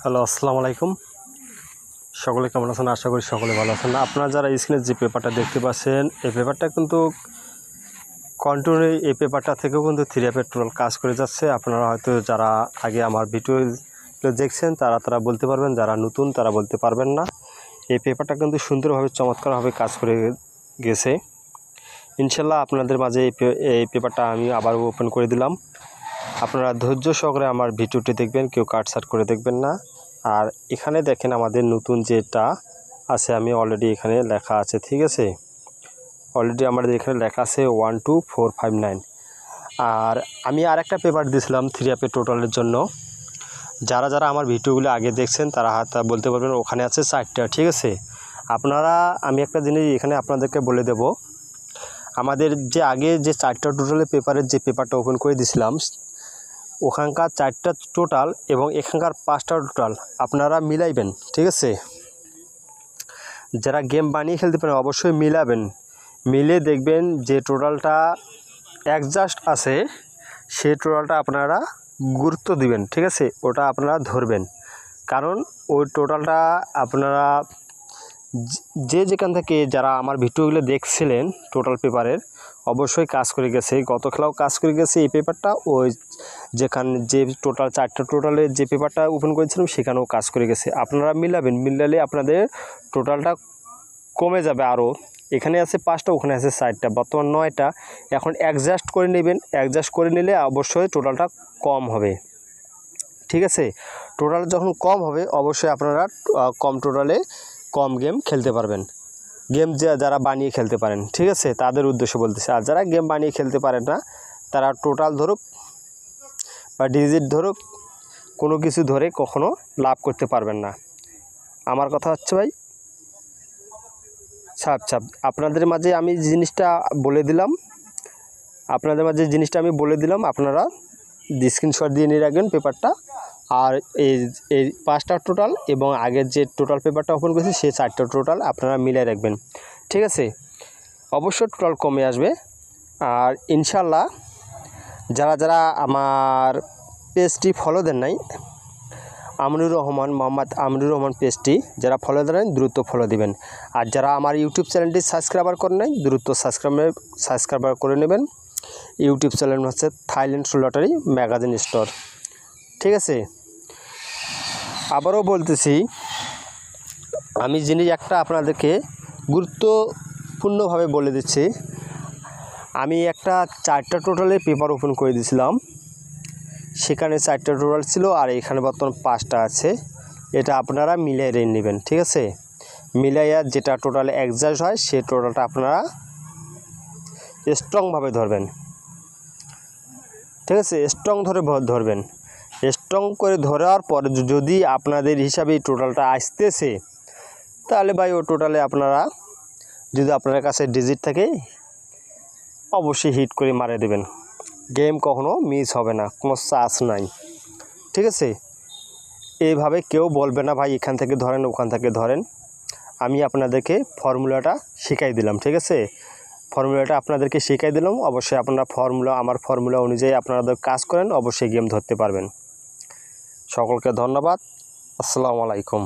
Hello, আসসালামু আলাইকুম। সকলে কেমন আছেন? আশা করি সকলে ভালো আছেন। আপনারা যারা স্ক্রিনে যে পেপারটা দেখতে পাচ্ছেন, এই পেপারটা কিন্তু কন্টিনিউ এই পেপারটা থেকেও কিন্তু থ্রি পেট্রোল কাজ করে যাচ্ছে। আপনারা হয়তো যারা আগে আমার ভিডিও দেখছেন তারা বলতে পারবেন, যারা নতুন তারা বলতে পারবেন না। এই পেপারটা কিন্তু সুন্দরভাবে চমৎকারভাবে কাজ করে গেছে। ইনশাল্লাহ আপনাদের মাঝে এই পেপারটা আমি আবার ওপেন করে দিলাম। আপনারা ধৈর্য সহকারে আমার ভিডিওটি দেখবেন, কেউ কাটছাট করে দেখবেন না। আর এখানে দেখেন আমাদের নতুন যেটা আছে, আমি অলরেডি এখানে লেখা আছে, ঠিক আছে। অলরেডি আমাদের এখানে লেখা আছে 12459। আর আমি আর একটা পেপার দিয়েছিলাম থ্রি অ্যাপে টোটালের জন্য। যারা যারা আমার ভিডিওগুলো আগে দেখছেন তারা বলতে পারবেন, ওখানে আছে 4টা, ঠিক আছে। আপনারা আমি একটা জিনিস এখানে আপনাদেরকে বলে দেব, আমাদের যে আগে যে 4টা টোটালের পেপারের যে পেপারটা ওপেন করে দিয়েছিলাম, ওখানকার 4টা টোটাল এবং এখানকার 5টা টোটাল আপনারা মিলাইবেন, ঠিক আছে। যারা গেম বানিয়ে খেলতে পারেন অবশ্যই মিলাবেন, মিলে দেখবেন যে টোটালটা অ্যাডজাস্ট আছে সেই টোটালটা আপনারা গুরুত্ব দিবেন, ঠিক আছে। ওটা আপনারা ধরবেন, কারণ ওই টোটালটা আপনারা যেখান থেকে যারা আমার ভিডিওগুলো দেখছিলেন টোটাল পেপারের অবশ্যই কাজ করে গেছে। গত খেলাও কাজ করে গেছে এই পেপারটা, ওই যেখানে যে টোটাল 4টা টোটালের যে পেপারটা ওপেন করেছিলাম সেখানেও কাজ করে গেছে। আপনারা মিলাবেন, মিলালে আপনাদের টোটালটা কমে যাবে আরও। এখানে আছে 5টা, ওখানে আছে 4টা, বর্তমান 9টা। এখন অ্যাডজাস্ট করে নেবেন, অ্যাডজাস্ট করে নিলে অবশ্যই টোটালটা কম হবে, ঠিক আছে। টোটাল যখন কম হবে অবশ্যই আপনারা কম টোটালে কম গেম খেলতে পারবেন। গেম যারা বানিয়ে খেলতে পারেন, ঠিক আছে, তাদের উদ্দেশ্যে বলতেছে। আর যারা গেম বানিয়ে খেলতে পারেন না তারা টোটাল ধরুক বা ডিজিট ধরুক, কোনো কিছু ধরে কখনো লাভ করতে পারবেন না। আমার কথা হচ্ছে ভাই ছাপ আপনাদের মাঝে আমি জিনিসটা বলে দিলাম, আপনারা স্ক্রিনশট দিয়ে নিয়ে রাখবেন পেপারটা। আর এই 5টা টোটাল এবং আগের যে টোটাল পেপারটা ওপেন করেছি সেই 4টা টোটাল আপনারা মিলাই রাখবেন, ঠিক আছে। অবশ্যই টোটাল কমে আসবে। আর ইনশাল্লাহ যারা যারা আমার পেজটি ফলো দেন নাই, মোহাম্মদ আমিনুর রহমান পেজটি যারা ফলো দেন দ্রুত ফলো দিবেন। আর যারা আমার ইউটিউব চ্যানেলটি সাবস্ক্রাইবার করেন নাই দ্রুত সাবস্ক্রাইবার করে নেবেন। ইউটিউব চ্যানেল হচ্ছে থাইল্যান্ড লটারি ম্যাগাজিন স্টোর, ঠিক আছে। আবারও বলতেছি, আমি জিনিস একটা আপনাদেরকে গুরুত্বপূর্ণভাবে বলে দিচ্ছি। আমি একটা 4টা টোটালের পেপার ওপেন করে দিয়েছিলাম, সেখানে 4টা টোটাল ছিল আর এখানে বর্তমান 5টা আছে। এটা আপনারা মিলিয়ে নেবেন, ঠিক আছে। মিলাইয়া যেটা টোটাল অ্যাডজাস্ট হয় সেই টোটালটা আপনারা স্ট্রংভাবে ধরবেন, ঠিক আছে। স্ট্রং ধরবেন। স্ট্রং করে ধরার পর যদি আপনাদের হিসাবে টোটালটা আসতেছে তাহলে ভাই ও টোটালে আপনারা যদি আপনার কাছে ডিজিট থাকে অবশ্যই হিট করে মারে দেবেন। গেম কখনো মিস হবে না, কোনো চান্স নাই, ঠিক আছে। এইভাবে কেউ বলবে না ভাই এখান থেকে ধরেন ওখান থেকে ধরেন। আমি আপনাদেরকে ফর্মুলাটা শিখাই দিলাম, ঠিক আছে। ফর্মুলাটা আপনাদেরকে শিখাই দিলাম, অবশ্যই আপনারা আমার ফর্মুলা অনুযায়ী আপনাদের কাজ করেন, অবশ্যই গেম ধরতে পারবেন। সকলকে ধন্যবাদ। আসসালামু আলাইকুম।